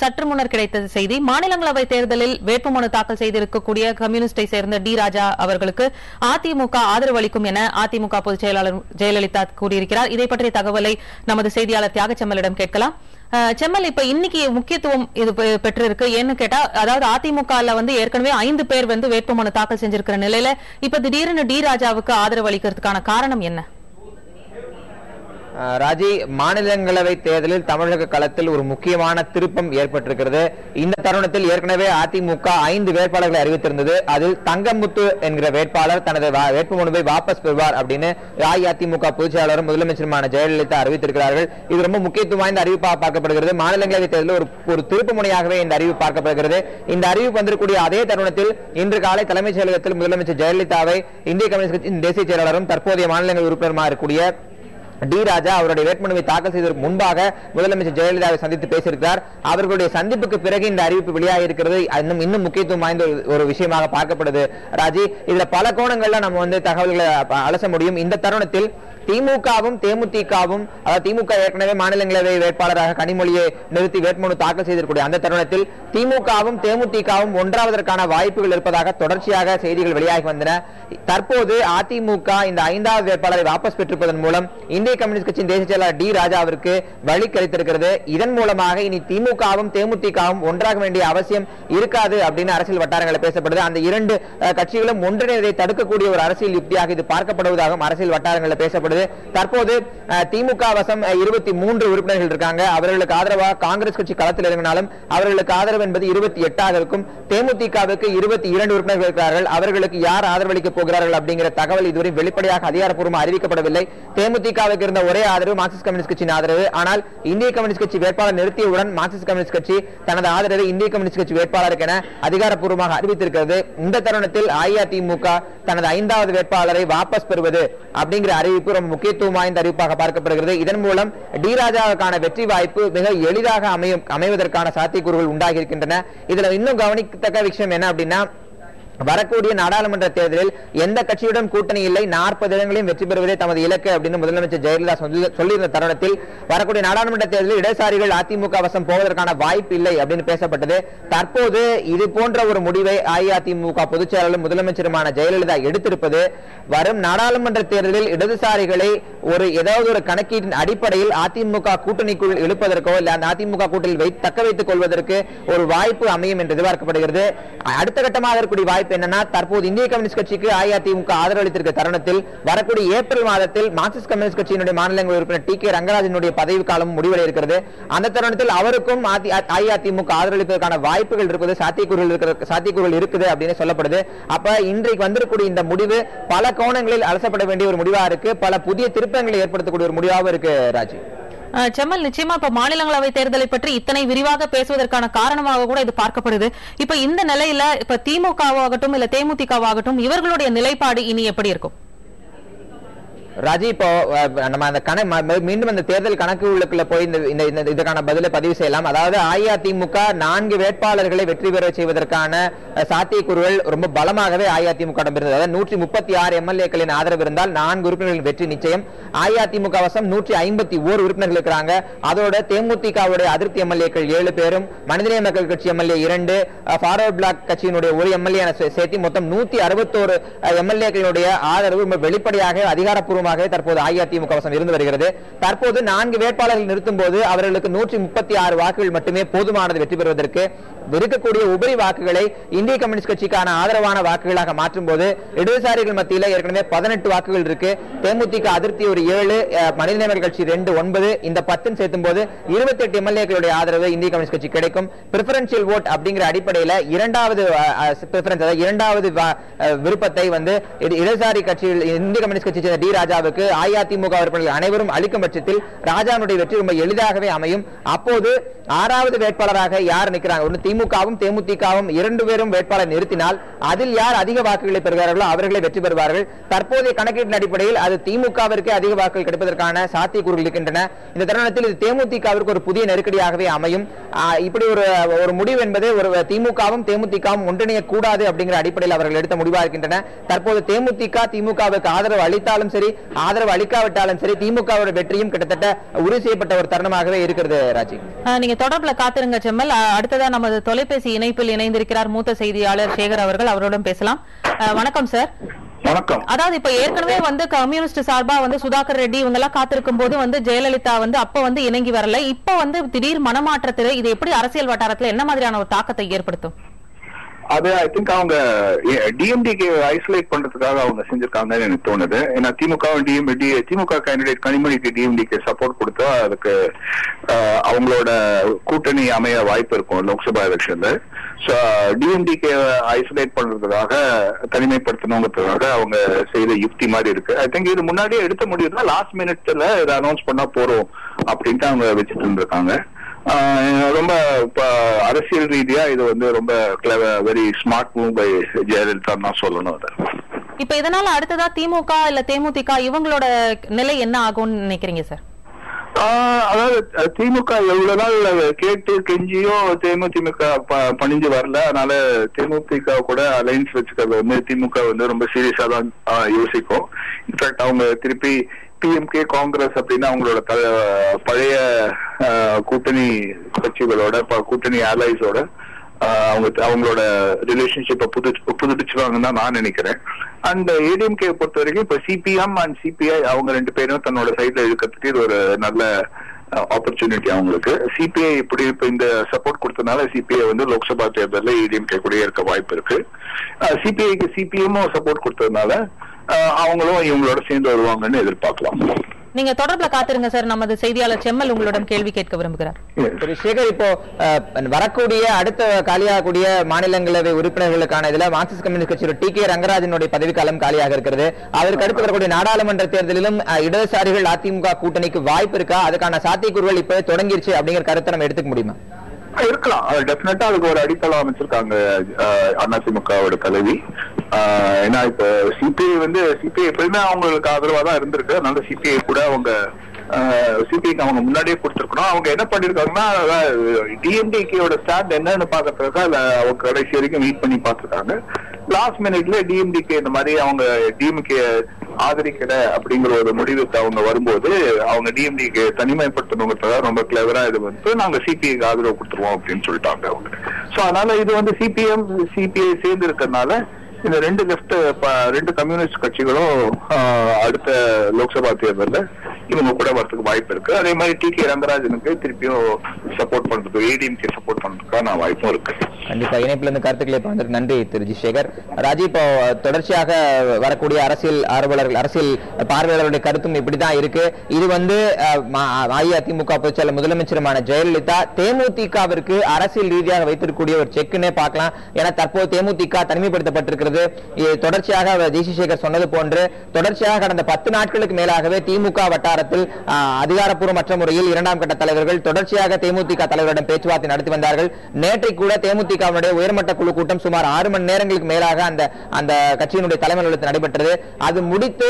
சற்று முன்னர் கிடைத்த செய்தி. மாநிலங்களவை தேர்தலில் வேட்புமனு தாக்கல் செய்திருக்கக்கூடிய கம்யூனிஸ்டை சேர்ந்த டி ராஜா அவர்களுக்கு அதிமுக ஆதரவு அளிக்கும் என அதிமுக பொதுச் செயலாளர் ஜெயலலிதா கூறியிருக்கிறார். இதை பற்றிய தகவலை நமது செய்தியாளர் தியாகச்செம்மலிடம் கேட்கலாம். செம்மல், இப்ப இன்னைக்கு முக்கியத்துவம் இது பெற்றிருக்கு. ஏன்னு கேட்டா, அதாவது அதிமுகல ஏற்கனவே 5 பேர் வேட்புமனு தாக்கல் செஞ்சிருக்கிற நிலையில இப்ப திடீர்னு டி ராஜாவுக்கு ஆதரவு அளிக்கிறதுக்கான காரணம் என்ன? ராஜி, மாநிலங்களவை தேர்தலில் தமிழக களத்தில் ஒரு முக்கியமான திருப்பம் ஏற்பட்டிருக்கிறது. இந்த தருணத்தில் ஏற்கனவே அதிமுக 5 வேட்பாளர்களை அறிவித்திருந்தது. அதில் தங்கமுத்து என்கிற வேட்பாளர் தனது வேட்புமனுவை வாபஸ் பெறுவார் அப்படின்னு அஇஅதிமுக பொதுச் செயலாளரும் முதலமைச்சருமான ஜெயலலிதா அறிவித்திருக்கிறார்கள். இது ரொம்ப முக்கியத்துவம் வாய்ந்த அறிவிப்பாக பார்க்கப்படுகிறது. மாநிலங்களவை தேர்தலில் ஒரு திருப்பு முனையாகவே இந்த அறிவிப்பு பார்க்கப்படுகிறது. இந்த அறிவிப்பு வந்திருக்கூடிய அதே தருணத்தில் இன்று காலை தலைமைச் செயலகத்தில் முதலமைச்சர் ஜெயலலிதாவை இந்திய கம்யூனிஸ்ட் கட்சியின் தேசிய செயலாளரும் தற்போதைய மாநிலங்களவை உறுப்பினருமாக இருக்கக்கூடிய டி ராஜா அவருடைய வேட்புமனுவை தாக்கல் செய்வதற்கு முன்பாக முதலமைச்சர் ஜெயலலிதாவை சந்தித்து பேசியிருக்கிறார். அவர்களுடைய சந்திப்புக்கு பிறகு இந்த அறிவிப்பு வெளியாக இருக்கிறது. இன்னும் முக்கியத்துவம் வாய்ந்த ஒரு விஷயமாக பார்க்கப்படுது. ராஜி, இதுல பல கோணங்கள்ல நம்ம தகவல்களை அலச முடியும். இந்த தருணத்தில் திமுகவும் தேமுதிகவும், திமுக ஏற்கனவே மாநிலங்களவை வேட்பாளராக கனிமொழியை நிறுத்தி வேட்புமனு தாக்கல் செய்திருக்கூடிய அந்த தருணத்தில் திமுகவும் தேமுதிகவும் ஒன்றாவதற்கான வாய்ப்புகள் இருப்பதாக தொடர்ச்சியாக செய்திகள் வெளியாகி வந்தன. தற்போது அதிமுக இந்த 5வது வேட்பாளரை வாபஸ் பெற்றிருப்பதன் மூலம் இந்திய கம்யூனிஸ்ட் கட்சியின் தேசிய செயலாளர் டி ராஜாவிற்கு வழி கிடைத்திருக்கிறது. இதன் மூலமாக இனி திமுகவும் தேமுதிகவும் ஒன்றாக வேண்டிய அவசியம் இருக்காது அப்படின்னு அரசியல் வட்டாரங்களில் பேசப்படுது. அந்த 2 கட்சிகளும் ஒன்றிணைவதை தடுக்கக்கூடிய ஒரு அரசியல் யுக்தியாக இது பார்க்கப்படுவதாகவும் அரசியல் வட்டாரங்களில் பேசப்படுது. தற்போது திமுக வசம் 23 உறுப்பினர்கள் இருக்காங்க. அவர்களுக்கு ஆதரவாக காங்கிரஸ் கட்சி களத்தில் இறங்கினாலும் அவர்களுக்கு ஆதரவு என்பது 28 இருக்கும். தேமுதிகவுக்கு 22 உறுப்பினர்கள் இருக்கிறார்கள். அவர்களுக்கு யார் ஆதரவளிக்க போகிறார்கள் அப்படிங்கிற தகவல் இதுவரை வெளிப்படையாக அதிகாரப்பூர்வமாக அறிவிக்கப்படவில்லை. தேமுதிகவுக்கு இருந்த ஒரே ஆதரவு மார்க்சிஸ்ட் கம்யூனிஸ்ட் கட்சியின் ஆதரவு. ஆனால் இந்திய கம்யூனிஸ்ட் கட்சி வேட்பாளர் நிறுத்தியவுடன் மார்க்சிஸ்ட் கம்யூனிஸ்ட் கட்சி தனது ஆதரவை இந்திய கம்யூனிஸ்ட் கட்சி வேட்பாளருக்கு என அதிகாரப்பூர்வமாக அறிவித்திருக்கிறது. இந்த தருணத்தில் அஇஅதிமுக தனது 5வது வேட்பாளரை வாபஸ் பெறுவது அப்படிங்கிற அறிவிப்பு ரொம்ப முக்கியத்துவம் வாய்ந்த அறிவிப்பாக பார்க்கப்படுகிறது. இதன் மூலம் டி ராஜாவுக்கான வெற்றி வாய்ப்பு மிக எளிதாக அமைவதற்கான சாத்தியக்கூறுகள் உண்டாகி இருக்கின்றன. இதுல இன்னும் கவனிக்கத்தக்க விஷயம் என்ன அப்படின்னா, வரக்கூடிய நாடாளுமன்ற தேர்தலில் எந்த கட்சியுடன் கூட்டணி இல்லை, 40 இடங்களையும் வெற்றி பெறுவதே தமது இலக்கு அப்படின்னு முதலமைச்சர் ஜெயலலிதா சொல்லியிருந்த தருணத்தில் வரக்கூடிய நாடாளுமன்ற தேர்தலில் இடதுசாரிகள் அதிமுக வசம் போவதற்கான வாய்ப்பு இல்லை அப்படின்னு பேசப்பட்டது. தற்போது இது போன்ற ஒரு முடிவை அஇஅதிமுக பொதுச் செயலாளரும் முதலமைச்சருமான ஜெயலலிதா எடுத்திருப்பது வரும் நாடாளுமன்ற தேர்தலில் இடதுசாரிகளை ஏதாவது ஒரு கணக்கீட்டின் அடிப்படையில் அதிமுக கூட்டணிக்குள் இழுப்பதற்கோ இல்ல அந்த அதிமுக கூட்டணியில் தக்க வைத்துக் கொள்வதற்கு ஒரு வாய்ப்பு அமையும் என்று எதிர்பார்க்கப்படுகிறது. அடுத்த கட்டமாக இருக்கக்கூடிய வாய்ப்பு என்னன்னா, தற்போது இந்திய கம்யூனிஸ்ட் கட்சிக்கு அஇஅதிமுக ஆதரவு அளித்திருக்க தருணத்தில் வரக்கூடிய ஏப்ரல் மாதத்தில் மார்க்சிஸ்ட் கம்யூனிஸ்ட் கட்சியினுடைய மாநிலங்களவை உறுப்பினர் டி கே ரங்கராஜனுடைய பதவி காலம் முடிவடைய இருக்கிறது. அந்த தருணத்தில் அவருக்கும் அஇஅதிமுக ஆதரவளிப்பதற்கான வாய்ப்புகள் இருப்பது, சாத்தியக்கூறுகள் இருக்குது அப்படின்னு சொல்லப்படுது. அப்ப இன்றைக்கு வந்திருக்கக்கூடிய இந்த முடிவு பல கோணங்களில் அலசப்பட வேண்டிய ஒரு முடிவா இருக்கு. பல புதிய திருப்பங்களை ஏற்படுத்தக்கூடிய ஒரு முடிவாகவும் இருக்கு. ராஜி, செம்மல், நிச்சயமா இப்ப மாநிலங்களவை தேர்தலை பற்றி இத்தனை விரிவாக பேசுவதற்கான காரணமாக கூட இது பார்க்கப்படுது. இப்ப இந்த நிலையில இப்ப திமுகவாகட்டும் இல்ல தேமுதிகவாகட்டும் இவர்களுடைய நிலைப்பாடு இனி எப்படி இருக்கும்? ராஜி, இப்போ நம்ம அந்த மீண்டும் அந்த தேர்தல் கணக்கு உள்ளுக்குள்ள போய் இதற்கான பதிலை பதிவு செய்யலாம். அதாவது அஇஅதிமுக 4 வேட்பாளர்களை வெற்றி பெற செய்வதற்கான சாத்தியக்கூறுகள் ரொம்ப பலமாகவே அஇஅதிமுக இருந்தது. அதாவது 136 எம்எல்ஏக்களின் ஆதரவு இருந்தால் 4 உறுப்பினர்களின் வெற்றி நிச்சயம். அஇஅதிமுக வசம் 151 உறுப்பினர்கள் இருக்கிறாங்க. அதோட தேமுதிகவுடைய அதிருப்தி எம்எல்ஏக்கள் 7 பேரும், மனிதநேய மக்கள் கட்சி எம்எல்ஏ 2, ஃபார்வர்ட் பிளாக் கட்சியினுடைய 1 எம்எல்ஏ சேர்த்து மொத்தம் 161 எம்எல்ஏக்களுடைய ஆதரவு ரொம்ப வெளிப்படையாக அதிகாரப்பூர்வமாக தற்போது அஇஅதிமுக வசம் இருந்து வருகிறது. தற்போது 4 வேட்பாளர்கள் நிறுத்தும் போது அவர்களுக்கு 136 வாக்குகள் மட்டுமே போதுமானது வெற்றி பெறுவதற்கு. இருக்கக்கூடிய உபரி வாக்குகளை இந்திய கம்யூனிஸ்ட் கட்சிக்கான ஆதரவான வாக்குகளாக மாற்றும் போது இடதுசாரிகள் மத்தியில் ஏற்கனவே 18 வாக்குகள் இருக்கு. தேமுதிக அதிருப்தி ஒரு 7, மனிதநேய கட்சி 2, 9, இந்த 10 சேர்த்தும் போது 28 எம்எல்ஏக்களுடைய ஆதரவு இந்திய கம்யூனிஸ்ட் கட்சி கிடைக்கும். பிரிஃபரன்ஷியல் ஓட் அப்படிங்கிற அடிப்படையில் இரண்டாவது விருப்பத்தை இடதுசாரி கட்சியில் இந்திய கம்யூனிஸ்ட் கட்சி டி ராஜாவுக்கு அஇஅதிமுக உறுப்பினர்கள் அனைவரும் அளிக்கும் பட்சத்தில் ராஜாவுடைய வெற்றி ரொம்ப எளிதாகவே அமையும். அப்போது 6வது வேட்பாளராக யார் நிற்கிறாங்க, திமுகவும் தேமுதிகவும் 2 பேரும் வேட்பாளர் நிறுத்தினால் அதில் யார் அதிக வாக்குகளை பெறுகிறார்களோ அவர்களை வெற்றி பெறுவார்கள். தற்போதைய கணக்கீட்டின் அடிப்படையில் அது திமுகவிற்கு அதிக வாக்குகள் கிடைப்பதற்கான சாத்தியக்கூறுகள் இருக்கின்றன. இந்த தருணத்தில் இது தேமுதிகவிற்கு ஒரு புதிய நெருக்கடியாகவே அமையும். இப்படி ஒரு முடிவு என்பது ஒரு திமுகவும் தேமுதிகவும் ஒன்றிணைய கூடாது அப்படிங்கிற அடிப்படையில் அவர்கள் எடுத்த முடிவா இருக்கின்றன. தற்போது தேமுதிக திமுகவுக்கு ஆதரவு அளித்தாலும் சரி, ஆதரவு அளிக்காவிட்டாலும் சரி, திமுகவோட வெற்றியும் கிட்டத்தட்ட உறுதி செய்யப்பட்ட ஒரு தருணமாகவே இருக்கிறது. ராஜி, நீங்க தொடர்புல காத்திருங்க செம்மல். அடுத்ததா நமது தொலைபேசி இணைப்பில் இணைந்திருக்கிறார் மூத்த செய்தியாளர் சேகர் அவர்கள். அவரோடும் பேசலாம். வணக்கம் சார். வணக்கம். அதாவது இப்ப ஏற்கனவே கம்யூனிஸ்ட் சார்பா சுதாகர் ரெட்டி இவங்க எல்லாம் காத்திருக்கும் போது ஜெயலலிதா அப்ப இணங்கி வரல. இப்ப திடீர் மனமாற்றத்தில் இது எப்படி அரசியல் வட்டாரத்துல என்ன மாதிரியான ஒரு தாக்கத்தை ஏற்படுத்தும்? அது ஐ திங்க் அவங்க டிஎம்டிக்கு ஐசோலேட் பண்றதுக்காக அவங்க செஞ்சிருக்காங்கன்னு எனக்கு தோணுது. ஏன்னா திமுக கேண்டிடேட் கனிமொழிக்கு டிஎம்டிக்கு சப்போர்ட் கொடுத்தா அதுக்கு அவங்களோட கூட்டணி அமைய வாய்ப்பு இருக்கும் லோக்சபா எலெக்ஷன்ல. ஸோ டிஎம்டிக்கு ஐசோலேட் பண்றதுக்காக, தனிமைப்படுத்தணுங்கிறதுக்காக அவங்க செய்த யுக்தி மாதிரி இருக்கு. ஐ திங்க் இது முன்னாடியே எடுத்த முடியுதுன்னா லாஸ்ட் மினிட்ல இதை அனௌன்ஸ் பண்ணா போறோம் அப்படின்ட்டு அவங்க வச்சுட்டு இருந்திருக்காங்க. ரொம்ப அரசியல் ரீதியா இது ரொம்ப very smart move by Jayalalithaa தான் சொல்லணும். அதை இப்ப இதனால அடுத்ததா திமுக இல்ல தேமுதிக இவங்களோட நிலை என்ன ஆகும்னு நினைக்கிறீங்க சார்? அதாவது திமுக எவ்வளவு நாள் கேட்டு கெஞ்சியோ தேமுதிக பணிஞ்சு வரல. அதனால தேமுதிக கூட அலைன்ஸ் வச்சுக்கிறது திமுக ரொம்ப சீரியஸா தான் யோசிக்கும். இன்ஃபேக்ட் அவங்க திருப்பி பிஎம்கே காங்கிரஸ் அப்படின்னு அவங்களோட பழைய கூட்டணி கட்சிகளோட கூட்டணி அலைஸோட அவங்களோட ரிலேஷன்ஷிப்பை புதுப்பிச்சுவாங்கன்னு தான் நான் நினைக்கிறேன். அண்ட் ஏடிஎம்கே பொறுத்த வரைக்கும் இப்ப சிபிஎம் அண்ட் சிபிஐ அவங்க ரெண்டு பேரும் தன்னோட சைட்ல இருக்கிறதுக்கு இது ஒரு நல்ல ஆப்பர்ச்சுனிட்டி அவங்களுக்கு. சிபிஐ இப்படி இப்ப இந்த சப்போர்ட் கொடுத்ததுனால சிபிஐ லோக்சபா தேர்தலில் ஏடிஎம்கே கூட இருக்க வாய்ப்பு இருக்கு. சிபிஐக்கு சிபிஎம்மும் சப்போர்ட் கொடுத்ததுனால அவங்களும் இவங்களோட சேர்ந்து வருவாங்கன்னு எதிர்பார்க்கலாம். நீங்க தொடர்புல காத்திருங்க சார். நமது செய்தியாளர் செம்மல் உங்களிடம் கேள்வி கேட்க விரும்புகிறார். சேகர், இப்போ வரக்கூடிய அடுத்த காலியாகக்கூடிய மாநிலங்களவை உறுப்பினர்களுக்கான இதுல மார்க்சிஸ்ட் கம்யூனிஸ்ட் கட்சியோட டி.கே. ரங்கராஜனுடைய பதவிக்காலம் காலியாக இருக்கிறது. அதற்கு அடுத்து வரக்கூடிய நாடாளுமன்ற தேர்தலிலும் இடதுசாரிகள் அதிமுக கூட்டணிக்கு வாய்ப்பு இருக்கா? அதுக்கான சாத்தியக்கூறுகள் இப்ப தொடங்கிருச்சு அப்படிங்கிற கருத்தை நம்ம எடுத்துக்க முடியுமா? இருக்கலாம். டெஃபினட்டா அதுக்கு ஒரு அடித்தளம் அமைச்சிருக்காங்க அதிமுகவோட தலைவி. ஏன்னா இப்ப சிபிஐ எப்பயுமே அவங்களுக்கு ஆதரவா தான் இருந்திருக்கு. அதனால சிபிஐ கூட சிபிஐக்கு அவங்க முன்னாடியே கொடுத்திருக்கணும். அவங்க என்ன பண்ணிருக்காங்கன்னா டிஎம்டிகேயோட ஸ்டாண்ட் என்னன்னு பாக்கிறதுக்காக அவங்க கடைசி வரைக்கும் மீட் பண்ணி பார்த்திருக்காங்க. லாஸ்ட் மினிட்ல டிஎம்டிகே இந்த மாதிரி அவங்க டிஎம்கே ஆதரிக்கிற அப்படிங்கிற ஒரு முடிவுக்கு அவங்க வரும்போது அவங்க டிஎம்டிக்கு தனிமைப்படுத்தணுங்கிறத ரொம்ப கிளவரா நாங்க சிபிஐக்கு ஆதரவு கொடுத்துருவோம் அப்படின்னு சொல்லிட்டாங்க அவங்க. சோ அதனால இது சிபிஎம் சிபிஐ சேர்ந்து இருக்கிறதுனால இந்த ரெண்டு கம்யூனிஸ்ட் கட்சிகளும் அடுத்த லோக்சபா தேர்தலில் இவங்க கூட வரதுக்கு வாய்ப்பு இருக்கு. அதே மாதிரி டி.கே. ரங்கராஜனுக்கு திருப்பியும் சப்போர்ட் பண்றதுக்கு, ஏடிஎம்கே சப்போர்ட் பண்றதுக்கான வாய்ப்பும் இருக்கு. கண்டிப்பா இணைப்புல இருந்து கருத்துக்களை பகிர்ந்ததுக்கு நன்றி திரு ஜி. சேகர். ராஜி, இப்போ தொடர்ச்சியாக வரக்கூடிய அரசியல் ஆர்வலர்கள், அரசியல் பார்வையாளர்களுடைய கருத்தும் இப்படிதான் இருக்கு. இது அஇஅதிமுக பொதுச்செயலாளர் முதலமைச்சருமான ஜெயலலிதா தேமுதிகவிற்கு அரசியல் ரீதியாக வைத்திருக்கக்கூடிய ஒரு செக்குன்னே பார்க்கலாம். ஏன்னா தற்போது தேமுதிக தனிமைப்படுத்தப்பட்டிருக்கிறது. தொடர்ச்சியாக ஜி. சேகர் சொன்னது போன்று தொடர்ச்சியாக கடந்த 10 நாட்களுக்கு மேலாகவே திமுக வட்டாரத்தில் அதிகாரப்பூர்வமற்ற முறையில் இரண்டாம் கட்ட தலைவர்கள் தொடர்ச்சியாக தேமுதிக தலைவரிடம் பேச்சுவார்த்தை நடத்தி வந்தார்கள். நேற்றை கூட தேமுதிகவுடைய உயர்மட்ட குழு கூட்டம் சுமார் 6 மணி நேரங்களுக்கு மேலாக அந்த கட்சியினுடைய தலைமை அலுவலகத்தில் நடைபெற்றது. அது முடித்து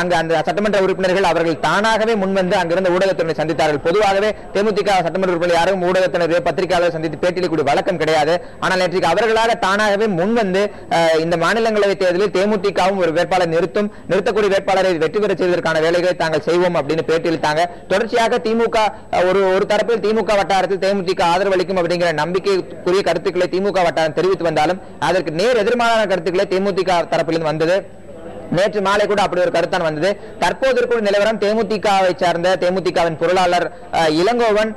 அந்த சட்டமன்ற உறுப்பினர்கள் அவர்கள் தானாகவே முன்வந்து அங்கிருந்த ஊடகத்தினரை சந்தித்தார்கள். பொதுவாகவே தேமுதிக சட்டமன்ற உறுப்பினர் யாரும் ஊடகத்தினர் பத்திரிகையாளர் சந்தித்து பேட்டியளிக்கூடிய வழக்கம் கிடையாது. ஆனால் நேற்றைக்கு அவர்களாக தானாகவே முன்வந்து இந்த மாநிலங்களவை தேர்தலில் தேமுதிகவும் ஒரு வேட்பாளர் நிறுத்தக்கூடிய வேட்பாளரை வெற்றி பெற செய்வதற்கான வேலைகளை தாங்கள் செய்வோம் அப்படின்னு பேட்டியளித்தாங்க. தொடர்ச்சியாக திமுக ஒரு தரப்பில் திமுக வட்டாரத்தில் தேமுதிக ஆதரவு அளிக்கும் அப்படிங்கிற நம்பிக்கைக்குரிய கருத்துக்களை திமுக வட்டாரம் தெரிவித்து வந்தாலும் அதற்கு நேர் எதிர்மாறான கருத்துக்களை தேமுதிக தரப்பிலிருந்து வந்தது. நேற்று மாலை கூட அப்படி ஒரு கருத்தான் வந்தது. தற்போது இருக்கும் நிலவரம் தேமுதிகவை சார்ந்த தேமுதிகவின் பொருளாளர் இளங்கோவன்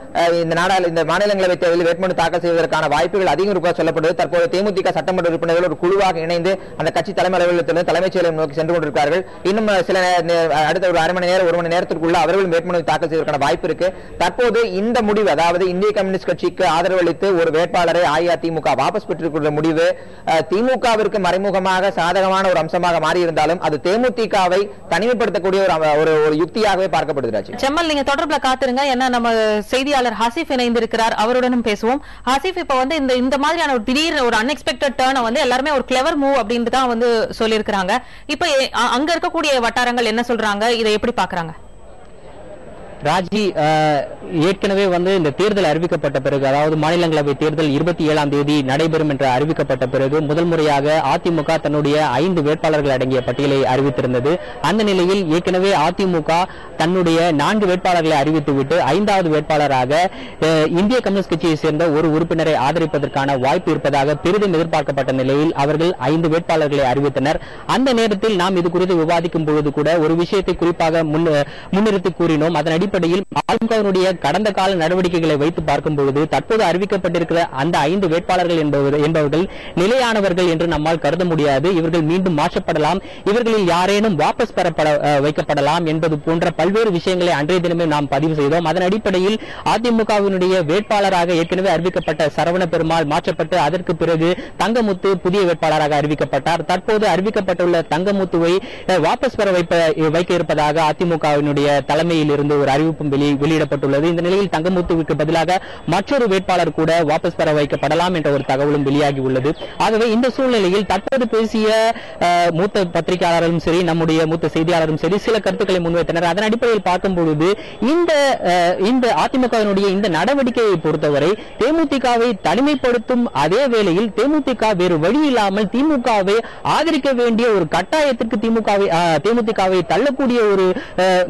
இந்த மாநிலங்களவை தேர்தலில் வேட்புமனு தாக்கல் செய்வதற்கான வாய்ப்புகள் அதிகம் இருப்பதாக சொல்லப்படுது. தற்போது தேமுதிக சட்டமன்ற உறுப்பினர்கள் ஒரு குழுவாக இணைந்து அந்த கட்சி தலைமை அலுவலகத்திலிருந்து தலைமைச் செயலகம் நோக்கி சென்று கொண்டிருக்கிறார்கள். இன்னும் சில அடுத்த ஒரு 1 மணி நேரத்திற்குள்ள அவர்களும் வேட்புமனு தாக்கல் செய்வதற்கான வாய்ப்பு இருக்கு. தற்போது இந்த முடிவு, அதாவது இந்திய கம்யூனிஸ்ட் கட்சிக்கு ஆதரவு அளித்து ஒரு வேட்பாளரை அஇஅதிமுக வாபஸ் பெற்றிருக்கிற முடிவு திமுகவிற்கு மறைமுகமாக சாதகமான ஒரு அம்சமாக மாறியிருந்தாலும் அது தேமுதிகவை தனிமைப்படுத்தக்கூடிய ஒரு யுக்தியாகவே பார்க்கப்படுகிறது. செம்மல், நீங்க தொடர்புல காத்திருங்க. என்ன நம்ம செய்தியாளர் ஹசீப் இணைந்திருக்கிறார், அவருடனும் பேசுவோம். ஹசீப், இப்ப இந்த மாதிரியான ஒரு திடீர் ஒரு அன்எக்ஸ்பெக்டட் டர்ன் எல்லாருமே ஒரு கிளவர் மூவ் அப்படின்னு தான் சொல்லியிருக்கிறாங்க. இப்ப அங்க இருக்கக்கூடிய வட்டாரங்கள் என்ன சொல்றாங்க, இதை எப்படி பாக்குறாங்க? ராஜி, ஏற்கனவே இந்த தேர்தல் அறிவிக்கப்பட்ட பிறகு, அதாவது மாநிலங்களவை தேர்தல் 27ஆம் தேதி நடைபெறும் என்று அறிவிக்கப்பட்ட பிறகு முதல் முறையாக அதிமுக தன்னுடைய 5 வேட்பாளர்கள் அடங்கிய பட்டியலை அறிவித்திருந்தது. அந்த நிலையில் ஏற்கனவே அதிமுக தன்னுடைய 4 வேட்பாளர்களை அறிவித்துவிட்டு 5வது வேட்பாளராக இந்திய கம்யூனிஸ்ட் கட்சியை சேர்ந்த ஒரு உறுப்பினரை ஆதரிப்பதற்கான வாய்ப்பு இருப்பதாக பெரிதும் எதிர்பார்க்கப்பட்ட நிலையில் அவர்கள் 5 வேட்பாளர்களை அறிவித்தனர். அந்த நேரத்தில் நாம் இது குறித்து விவாதிக்கும் பொழுது கூட ஒரு விஷயத்தை குறிப்பாக முன்னிறுத்தி கூறினோம். அதன் அடிப்படையில் அதிமுகவினுடைய கடந்த கால நடவடிக்கைகளை வைத்து பார்க்கும் பொழுது தற்போது அறிவிக்கப்பட்டிருக்கிற அந்த 5 வேட்பாளர்கள் என்பவர்கள் நிலையானவர்கள் என்று நம்மால் கருத முடியாது. இவர்கள் மீண்டும் மாற்றப்படலாம், இவர்களில் யாரேனும் வாபஸ் பெறப்பட வைக்கப்படலாம் என்பது போன்ற பல்வேறு விஷயங்களை அன்றைய தினமே நாம் பதிவு செய்தோம். அதன் அடிப்படையில் அதிமுகவினுடைய வேட்பாளராக ஏற்கனவே அறிவிக்கப்பட்ட சரவண பெருமாள் மாற்றப்பட்டு அதற்கு பிறகு தங்கமுத்து புதிய வேட்பாளராக அறிவிக்கப்பட்டார். தற்போது அறிவிக்கப்பட்டுள்ள தங்கமுத்துவை வாபஸ் பெற வைக்க இருப்பதாக அதிமுகவினுடைய தலைமையில் இருந்து ஒரு அறிவிப்பும் வெளியிடப்பட்டுள்ளது. இந்த நிலையில் தங்கமுத்துவுக்கு பதிலாக மற்றொரு வேட்பாளர் கூட வாபஸ் பெற வைக்கப்படலாம் என்ற ஒரு தகவலும் வெளியாகி உள்ளது. ஆகவே இந்த சூழ்நிலையில் தற்போது பேசிய மூத்த பத்திரிகையாளரும் சரி, நம்முடைய மூத்த செய்தியாளரும் சரி சில கருத்துக்களை முன்வைத்தனர். அதன் அடிப்படையில் பார்க்கும் பொழுது இந்த அதிமுகவினுடைய இந்த நடவடிக்கையை பொறுத்தவரை தேமுதிகவை தனிமைப்படுத்தும் அதே வேளையில் தேமுதிக வேறு வழி இல்லாமல் திமுகவை ஆதரிக்க வேண்டிய ஒரு கட்டாயத்திற்கு தேமுதிகவை தள்ளக்கூடிய ஒரு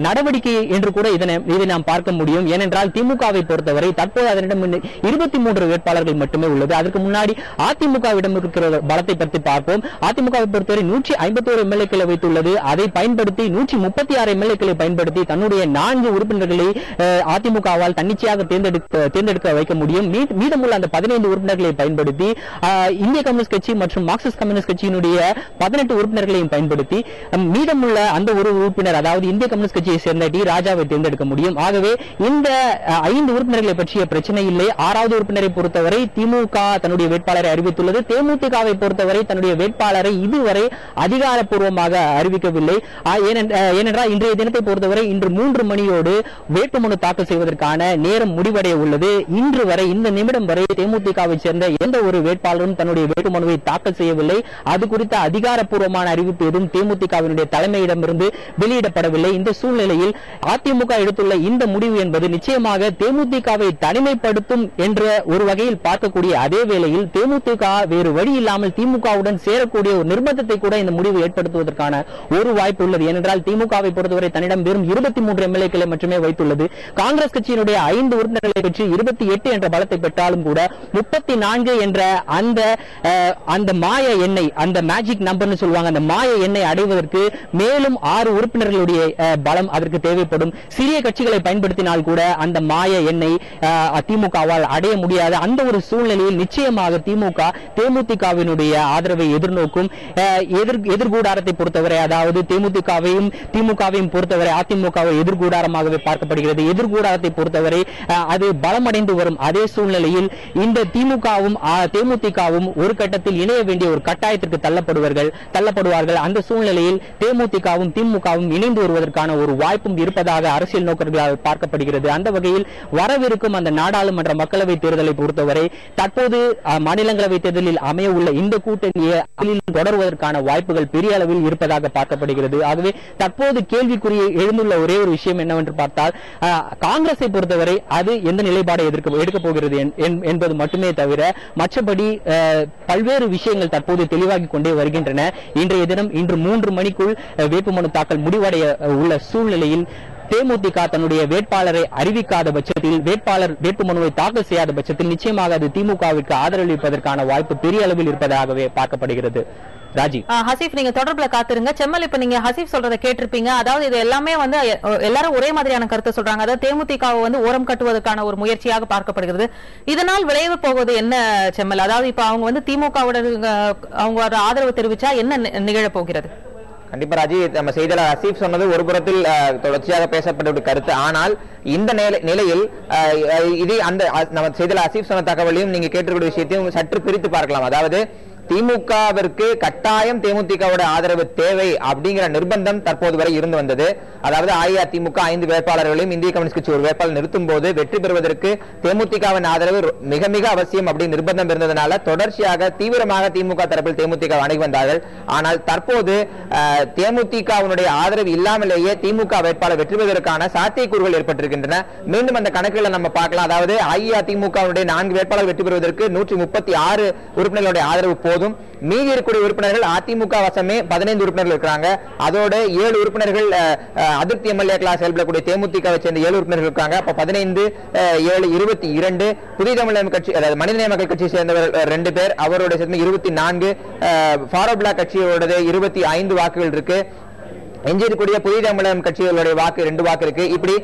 நடவடிக்கை என்று கூட இதை நாம் பார்க்க முடியும். ஏனென்றால் திமுகவை பொறுத்தவரை தற்போது அதனிடம் 23 வேட்பாளர்கள் மட்டுமே உள்ளது. அதற்கு முன்னாடி அதிமுகவிடம் இருக்கிற பலத்தை பற்றி பார்ப்போம். அதிமுகவை பொறுத்தவரை 151 எம்எல்ஏக்களை வைத்துள்ளது. அதை பயன்படுத்தி 136 எம்எல்ஏக்களை பயன்படுத்தி தன்னுடைய 4 உறுப்பினர்களை அதிமுகவால் தன்னிச்சையாக தேர்ந்தெடுக்க வைக்க முடியும். மீதமுள்ள அந்த 15 உறுப்பினர்களை பயன்படுத்தி இந்திய கம்யூனிஸ்ட் கட்சி மற்றும் மார்க்சிஸ்ட் கம்யூனிஸ்ட் கட்சியினுடைய 18 உறுப்பினர்களையும் பயன்படுத்தி மீதமுள்ள அந்த ஒரு உறுப்பினர், அதாவது இந்திய கம்யூனிஸ்ட் கட்சியை சேர்ந்த டி ராஜாவை தேர்ந்தெடுக்க முடியும். ஆகவே இந்த 5 உறுப்பினர்களை பற்றிய பிரச்சனை இல்லை. 6வது உறுப்பினரை பொறுத்தவரை திமுக தன்னுடைய வேட்பாளரை அறிவித்துள்ளது. தேமுதிகவை பொறுத்தவரை தன்னுடைய வேட்பாளரை இதுவரை அதிகாரப்பூர்வமாக அறிவிக்கவில்லை. ஏனென்றால் இன்றைய தினத்தை பொறுத்தவரை இன்று 3 மணியோடு வேட்புமனு தாக்கல் செய்வதற்கான நேரம் முடிவடைய உள்ளது. இன்று வரை இந்த நிமிடம் வரை தேமுதிகவை சேர்ந்த எந்த ஒரு வேட்பாளரும் தன்னுடைய வேட்புமனுவை தாக்கல் செய்யவில்லை. அது குறித்த அதிகாரப்பூர்வமான அறிவிப்பு எதுவும் தேமுதிகவினுடைய தலைமையிடமிருந்து வெளியிடப்படவில்லை. இந்த சூழ்நிலையில் அதிமுக எடுத்துள்ள இந்த முடிவு என்பது நிச்சயமாக தேமுதிகவை தனிமைப்படுத்தும் என்ற ஒரு வகையில் பார்க்கக்கூடிய அதே வேளையில் தேமுதிக வேறு வழி இல்லாமல் திமுகவுடன் சேரக்கூடிய ஒரு நிர்பந்தத்தை கூட இந்த முடிவு ஏற்படுத்துவதற்கான ஒரு வாய்ப்பு உள்ளது. ஏனென்றால் திமுகவை பொறுத்தவரை தன்னிடம் வெறும் 23 எம்எல்ஏக்களை மட்டுமே வைத்துள்ளது. காங்கிரஸ் கட்சியினுடைய 5 உறுப்பினர்களை பெற்று 28 என்ற பலத்தை பெற்றாலும் கூட 34 என்ற அந்த மாய எண்ணெய், அந்த மேஜிக் நம்பர்னு சொல்லுவாங்க, அந்த மாய எண்ணெய் அடைவதற்கு மேலும் 6 உறுப்பினர்களுடைய பலம் அதற்கு தேவைப்படும். சிறிய கட்சிகளை பயன்படுத்தினால் கூட அந்த மாய எண்ணெய் திமுகவால் அடைய முடியாத அந்த ஒரு சூழ்நிலையில் நிச்சயமாக திமுக தேமுதிகவினுடைய ஆதரவை எதிர்நோக்கும். எதிர்கூடாரத்தை பொறுத்தவரை, அதாவது தேமுதிகவையும் திமுகவையும் பொறுத்தவரை அதிமுகவை எதிர்கூடாரமாகவே பார்க்கப்படுகிறது. எதிர்கூடாரத்தை பொறுத்தவரை அது பலமடைந்து வரும் அதே சூழ்நிலையில் இந்த திமுகவும் தேமுதிகவும் ஒரு கட்டத்தில் இணைய வேண்டிய ஒரு கட்டாயத்திற்கு தள்ளப்படுவார்கள். அந்த சூழ்நிலையில் தேமுதிகவும் திமுகவும் இணைந்து வருவதற்கான ஒரு வாய்ப்பும் இருப்பதாக அரசியல் நோக்கர்களால் பார்க்கப்படுகிறது. அந்த வகையில் வரவிருக்கும் அந்த நாடாளுமன்ற மக்களவை தேர்தலை பொறுத்தவரை தற்போது மாநிலங்களவை தேர்தலில் அமைய உள்ள இந்த கூட்டணியை தொடர்வதற்கான வாய்ப்புகள் பெரிய அளவில் இருப்பதாக பார்க்கப்படுகிறது. ஆகவே தற்போது கேள்விக்குரிய எழுந்துள்ள ஒரே ஒரு விஷயம் என்னவென்று பார்த்தால், காங்கிரஸை பொறுத்தவரை அது எந்த நிலைப்பாடை எடுக்கப் போகிறது என்பது மட்டுமே தவிர மற்றபடி பல்வேறு விஷயங்கள் தற்போது தெளிவாகிக் கொண்டே வருகின்றன. இன்றைய தினம் இன்று 3 மணிக்குள் வேட்புமனு தாக்கல் முடிவடைய உள்ள சூழ்நிலையில் தேமுதிக தன்னுடைய வேட்பாளரை அறிவிக்காத பட்சத்தில், வேட்புமனுவை தாக்கல் செய்யாத பட்சத்தில் நிச்சயமாக அது திமுகவிற்கு ஆதரவளிப்பதற்கான வாய்ப்பு பெரிய அளவில் இருப்பதாகவே பார்க்கப்படுகிறது. ராஜி, ஹசீப், நீங்க தொடர்புல காத்திருங்க. செம்மல், இப்ப நீங்க ஹசீப் சொல்றதை கேட்டிருப்பீங்க. அதாவது இது எல்லாமே எல்லாரும் ஒரே மாதிரியான கருத்தை சொல்றாங்க. அதாவது தேமுதிகவை ஓரம் கட்டுவதற்கான ஒரு முயற்சியாக பார்க்கப்படுகிறது. இதனால் விளைவு போவது என்ன செம்மல்? அதாவது இப்ப அவங்க திமுகவுடன் அவங்க ஆதரவு தெரிவிச்சா என்ன நிகழப் போகிறது? கண்டிப்பா ராஜி, நம்ம செய்தியாளர் ஹசீப் சொன்னது ஒரு புறத்தில் தொடர்ச்சியாக பேசப்பட்ட கருத்து. ஆனால் இந்த நிலையில் இது அந்த நம்ம செய்தியாளர் ஹசீப் சொன்ன தகவலையும் நீங்க கேட்டிருக்கிற விஷயத்தையும் சற்று பிரித்து பார்க்கலாம். அதாவது திமுகவிற்கு கட்டாயம் தேமுதிகவோட ஆதரவு தேவை அப்படிங்கிற நிர்பந்தம் தற்போது வரை இருந்து வந்தது. அதாவது அஇஅதிமுக 5 வேட்பாளர்களையும் இந்திய கம்யூனிஸ்ட் கட்சி ஒரு வேட்பாளர் நிறுத்தும் போது வெற்றி பெறுவதற்கு தேமுதிகவின் ஆதரவு மிக மிக அவசியம் அப்படி நிர்பந்தம் இருந்ததனால தொடர்ச்சியாக தீவிரமாக திமுக தரப்பில் தேமுதிக அணுகி வந்தார்கள். ஆனால் தற்போது தேமுதிகவினுடைய ஆதரவு இல்லாமலேயே திமுக வேட்பாளர் வெற்றி பெறுவதற்கான சாத்தியக்கூறுகள் ஏற்பட்டிருக்கின்றன. மீண்டும் அந்த கணக்குகளை நம்ம பார்க்கலாம். அதாவது அஇஅதிமுகவுடைய 4 வேட்பாளர் வெற்றி பெறுவதற்கு 136 உறுப்பினர்களுடைய ஆதரவு போதும். மீதி இருக்கக்கூடிய உறுப்பினர்கள் அதிமுக வசமே 15 உறுப்பினர்கள் இருக்கிறாங்க. அதோட 7 உறுப்பினர்கள் அதிருப்தி எம்எல்ஏக்களாக செயல்படக்கூடிய தேமுதிகவை சேர்ந்த 7 உறுப்பினர்கள் இருக்காங்க. அப்ப 15 7 22. புதிய தமிழக கட்சி அதாவது மனிதநேய மக்கள் கட்சியை சேர்ந்தவர் 2 பேர், அவருடைய சேர்ந்து 24. ஃபார்வர்ட் பிளாக் கட்சியோட 25 வாக்குகள் இருக்கு. எஞ்சிருக்கூடிய புதிய தமிழகம் கட்சிகளுடைய வாக்கு 2 வாக்கு இருக்கு. இப்படி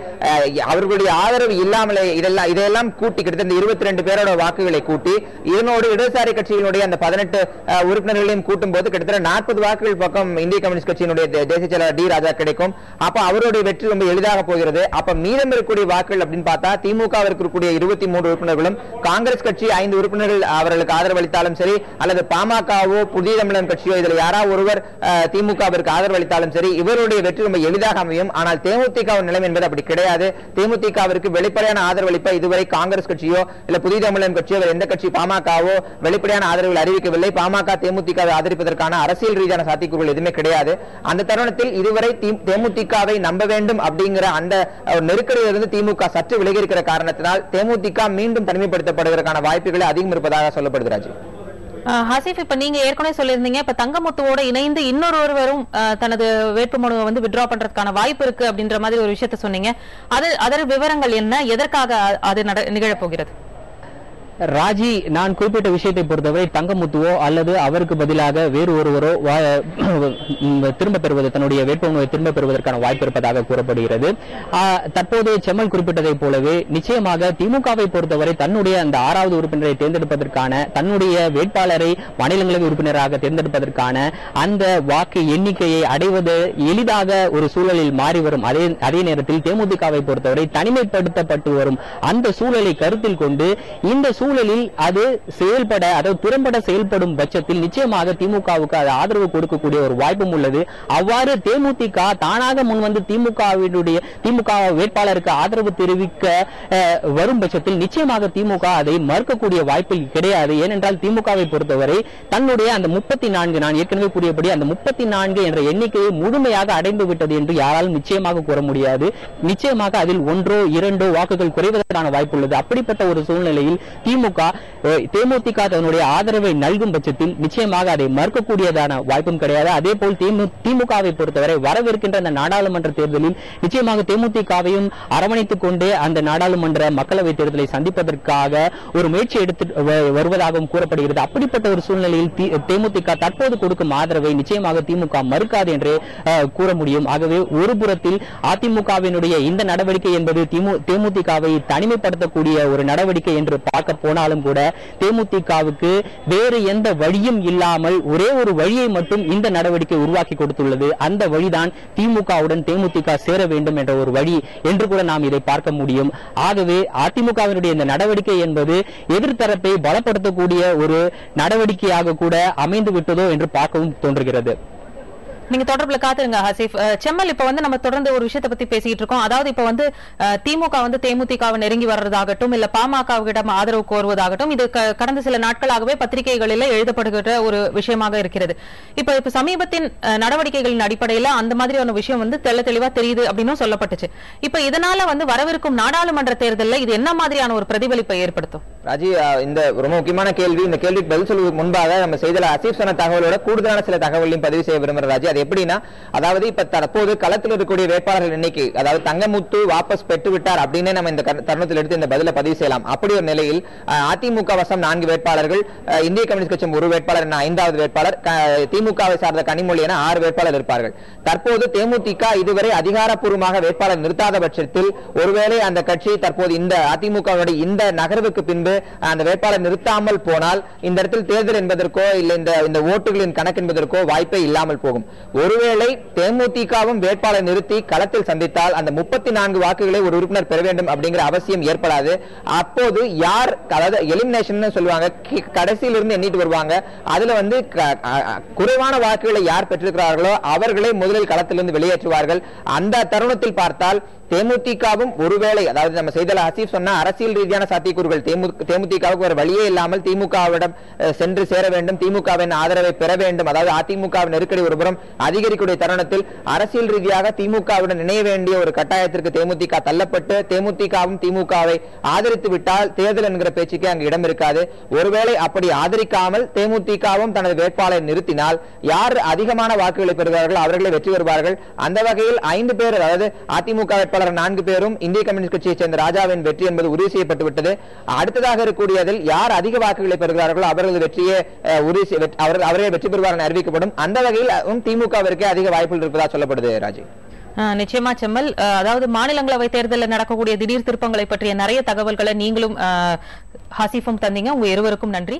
அவர்களுடைய ஆதரவு இல்லாமலே இதெல்லாம் கூட்டி கிட்டத்தட்ட 22 பேரோட வாக்குகளை கூட்டி இதனோடு இடதுசாரி கட்சிகளுடைய அந்த 18 உறுப்பினர்களையும் கூட்டும் போது கிட்டத்தட்ட 40 வாக்குகள் பக்கம் இந்திய கம்யூனிஸ்ட் கட்சியினுடைய தேசிய செயலாளர் டி ராஜா கிடைக்கும். அப்ப அவருடைய வெற்றி ரொம்ப எளிதாக போகிறது. அப்ப மீதம் இருக்கக்கூடிய வாக்குகள் அப்படின்னு பார்த்தா திமுக இருக்கக்கூடிய 23 உறுப்பினர்களும் காங்கிரஸ் கட்சி 5 உறுப்பினர்கள் அவர்களுக்கு ஆதரவு அளித்தாலும் சரி, அல்லது பாமகவோ புதிய தமிழகம் கட்சியோ இதுல யாராவது ஒருவர் திமுகவிற்கு ஆதரவு அளித்தாலும் சரி இவருடைய வெற்றி ரொம்ப எளிதாக அமையும். ஆனால் தேமுதிக நிலைமை என்பது அப்படி கிடையாது. தேமுதிகவிற்கு வெளிப்படையான ஆதரவு அளிப்ப இதுவரை காங்கிரஸ் கட்சியோ இல்ல புதிய தமிழகம் கட்சியோ எந்த கட்சி பாமகவோ வெளிப்படையான ஆதரவு அறிவிக்கவில்லை. பாமக தேமுதிகவை ஆதரிப்பதற்கான அரசியல் ரீதியான சாத்தியக்கூறுகள் எதுவுமே கிடையாது. அந்த தருணத்தில் இதுவரை தேமுதிகவை நம்ப வேண்டும் அப்படிங்கிற அந்த நெருக்கடியிலிருந்து திமுக சற்று விலகி இருக்கிற காரணத்தினால் தேமுதிக மீண்டும் தனிமைப்படுத்தப்படுவதற்கான வாய்ப்புகள் அதிகம் இருப்பதாக சொல்லப்படுகிறது. ஹசீஃப், இப்ப நீங்க ஏற்கனவே சொல்லியிருந்தீங்க, இப்ப தங்கமுத்துவோட இணைந்து இன்னொருவரும் தனது வேட்புமனுவை வந்து வித்ட்ரா பண்றதுக்கான வாய்ப்பு இருக்கு அப்படின்ற மாதிரி ஒரு விஷயத்த சொன்னீங்க. அதன் விவரங்கள் என்ன, எதற்காக அது நிகழப்போகிறது? ராஜி, நான் குறிப்பிட்ட விஷயத்தை பொறுத்தவரை தங்கமுத்துவோ அல்லது அவருக்கு பதிலாக வேறு ஒருவரோ திரும்ப பெறுவது தன்னுடைய வேட்புமனுவை திரும்ப பெறுவதற்கான வாய்ப்பு இருப்பதாக கூறப்படுகிறது. தற்போது செம்மல் குறிப்பிட்டதை போலவே நிச்சயமாக திமுகவை பொறுத்தவரை தன்னுடைய அந்த 6வது உறுப்பினரை தேர்ந்தெடுப்பதற்கான தன்னுடைய வேட்பாளரை மாநிலங்களவை உறுப்பினராக தேர்ந்தெடுப்பதற்கான அந்த வாக்கு எண்ணிக்கையை அடைவது எளிதாக ஒரு சூழலில் மாறி வரும். அதே நேரத்தில் தேமுதிகவை பொறுத்தவரை தனிமைப்படுத்தப்பட்டு வரும் அந்த சூழலை கருத்தில் கொண்டு இந்த சூழலில் அது செயல்பட அதாவது திறம்பட செயல்படும் பட்சத்தில் நிச்சயமாக திமுகவுக்கு அது ஆதரவு கொடுக்கக்கூடிய ஒரு வாய்ப்பும் உள்ளது. அவ்வாறு தேமுதிக தானாக முன்வந்து திமுக வேட்பாளருக்கு ஆதரவு தெரிவிக்க வரும் பட்சத்தில் நிச்சயமாக திமுக அதை மறுக்கக்கூடிய வாய்ப்பு கிடையாது. ஏனென்றால் திமுகவை பொறுத்தவரை தன்னுடைய அந்த 34 நான் ஏற்கனவே கூறியபடி அந்த 34 என்ற எண்ணிக்கையை முழுமையாக அடைந்து விட்டது என்று யாராலும் நிச்சயமாக கூற முடியாது. நிச்சயமாக அதில் 1 2 வாக்குகள் குறைவதற்கான வாய்ப்பு உள்ளது. அப்படிப்பட்ட ஒரு சூழ்நிலையில் தேமுதிக தன்னுடைய ஆதரவை நல்கும் பட்சத்தில் நிச்சயமாக அதை மறுக்கக்கூடியதான வாய்ப்பும் கிடையாது. அதே போல் திமுகவை பொறுத்தவரை வரவிருக்கின்ற அந்த நாடாளுமன்ற தேர்தலில் நிச்சயமாக தேமுதிகவையும் அரவணைத்துக் கொண்டே அந்த நாடாளுமன்ற மக்களவை தேர்தலை சந்திப்பதற்காக ஒரு முயற்சி எடுத்து வருவதாகவும் கூறப்படுகிறது. அப்படிப்பட்ட ஒரு சூழ்நிலையில் தேமுதிக தற்போது கொடுக்கும் ஆதரவை நிச்சயமாக திமுக மறுக்காது என்றே கூற முடியும். ஆகவே ஒரு புறத்தில் அதிமுகவினுடைய இந்த நடவடிக்கை என்பது தேமுதிகவை தனிமைப்படுத்தக்கூடிய ஒரு நடவடிக்கை என்று பார்க்க போனாலும் கூட தேமுதிகவுக்கு வேறு எந்த வழியும் இல்லாமல் ஒரே ஒரு வழியை மட்டும் இந்த நடவடிக்கை உருவாக்கி கொடுத்துள்ளது. அந்த வழிதான் திமுகவுடன் தேமுதிக சேர வேண்டும் என்ற ஒரு வழி என்று கூட நாம் இதை பார்க்க முடியும். ஆகவே அதிமுகவினுடைய இந்த நடவடிக்கை என்பது எதிர்த்தரப்பை பலப்படுத்தக்கூடிய ஒரு நடவடிக்கையாக கூட அமைந்து விட்டதோ என்று பார்க்கவும் தோன்றுகிறது. நீங்க தொடர்புல காத்துருங்க ஹசீஃப். செம்மல், இப்ப வந்து நம்ம தொடர்ந்து ஒரு விஷயத்தை பத்தி பேசிட்டு இருக்கோம். அதாவது இப்ப வந்து திமுக வந்து தேமுதிகவை நெருங்கி வர்றதாகட்டும் இல்ல பாமகவிடம் ஆதரவு கோருவதாகட்டும் இது கடந்த சில நாட்களாகவே பத்திரிகைகளில் எழுதப்படுகிற ஒரு விஷயமாக இருக்கிறது. இப்ப சமீபத்தின் நடவடிக்கைகளின் அடிப்படையில அந்த மாதிரியான விஷயம் வந்து தெளிவா தெரியுது அப்படின்னு சொல்லப்பட்டுச்சு. இப்ப இதனால வந்து வரவிருக்கும் நாடாளுமன்ற தேர்தலில் இது என்ன மாதிரியான ஒரு பிரதிபலிப்பை ஏற்படுத்தும்? ராஜி, இந்த ரொம்ப முக்கியமான கேள்வி. இந்த கேள்விக்கு பதில் சொல்வதற்கு முன்பாக நம்ம செய்தியில ஹசீஃப் சொன்ன தகவலோட கூடுதலான சில தகவலையும் பதிவு செய்ய விரும்புகிற ராஜி. அது எப்படின்னா, அதாவது இப்ப தற்போது களத்தில் இருக்கக்கூடிய வேட்பாளர்கள் எண்ணிக்கை, அதாவது தங்கமுத்து வாபஸ் பெற்று விட்டார் அப்படின்னு நம்ம இந்த தருணத்தில் எடுத்து இந்த பதில பதிவு செய்யலாம். அப்படி ஒரு நிலையில் அதிமுக வசம் 4 வேட்பாளர்கள், இந்திய கம்யூனிஸ்ட் கட்சி 1 வேட்பாளர், 5வது வேட்பாளர், திமுகவை சார்ந்த கனிமொழி என 6 வேட்பாளர் இருப்பார்கள். தற்போது தேமுதிக இதுவரை அதிகாரப்பூர்வமாக வேட்பாளர் நிறுத்தாத பட்சத்தில் ஒருவேளை அந்த கட்சி தற்போது இந்த அதிமுகவுடைய இந்த நகர்வுக்கு பின்பு அந்த வேட்பாளர் நிறுத்தாமல் போனால் இந்த இடத்தில் தேர்தல் என்பதற்கோ இல்ல இந்த ஓட்டுகளின் கணக்கு என்பதற்கோ வாய்ப்பே இல்லாமல் போகும். ஒருவேளை தேமுதிகவும் வேட்பாளர் நிறுத்தி களத்தில் சந்தித்தால் அந்த 34 வாக்குகளை ஒரு உறுப்பினர் பெற வேண்டும் அப்படிங்கிற அவசியம் ஏற்படாது. அப்போது யார், அதாவது எலிமினேஷன் சொல்லுவாங்க, கடைசியில இருந்து எண்ணிட்டு வருவாங்க. அதுல வந்து குறைவான வாக்குகளை யார் பெற்றிருக்கிறார்களோ அவர்களை முதலில் களத்திலிருந்து வெளியேற்றுவார்கள். அந்த தருணத்தில் பார்த்தால் தேமுதிகவும் ஒருவேளை, அதாவது நம்ம செய்தல் ஹசீப் சொன்ன அரசியல் ரீதியான சாத்தியக்கூறுகள், தேமுதிகவுக்கு ஒரு வழியே இல்லாமல் திமுகவிடம் சென்று சேர வேண்டும், திமுகவின் ஆதரவை பெற வேண்டும், அதாவது அதிமுகவின் நெருக்கடி ஒருபுறம் அதிகரிக்கூடிய தருணத்தில் அரசியல் ரீதியாக திமுகவுடன் இணைய வேண்டிய ஒரு கட்டாயத்திற்கு தேமுதிக தள்ளப்பட்டு தேமுதிகவும் திமுகவை ஆதரித்து விட்டால் தேர்தல் என்கிற பேச்சுக்கு அங்கு இடம் இருக்காது. ஒருவேளை அப்படி ஆதரிக்காமல் தேமுதிகவும் தனது வேட்பாளரை நிறுத்தினால் யார் அதிகமான வாக்குகளை பெறுவார்கள் அவர்களை வெற்றி பெறுவார்கள். அந்த வகையில் 5 பேர், அதாவது அதிமுக வேட்பாளர் 4 பேரும் இந்திய கம்யூனிஸ்ட் கட்சியைச் சேர்ந்த ராஜாவின் வெற்றி என்பது உறுதி செய்யப்பட்டு விட்டது. அடுத்ததாக இருக்கக்கூடியதில் யார் அதிக வாக்குகளை பெறுகிறார்களோ அவர்களது வெற்றியை அவரே வெற்றி பெறுவார் என அறிவிக்கப்படும். அந்த வகையில் திமுகவிற்கே அதிக வாய்ப்புகள் இருப்பதாக சொல்லப்படுது. ராஜி, நிச்சயமா செம்மல், அதாவது மாநிலங்களவை தேர்தலில் நடக்கக்கூடிய திடீர் திருப்பங்களை பற்றிய நிறைய தகவல்களை நீங்களும் ஹசீஃபும் தந்தீங்க. உங்க இருவருக்கும் நன்றி.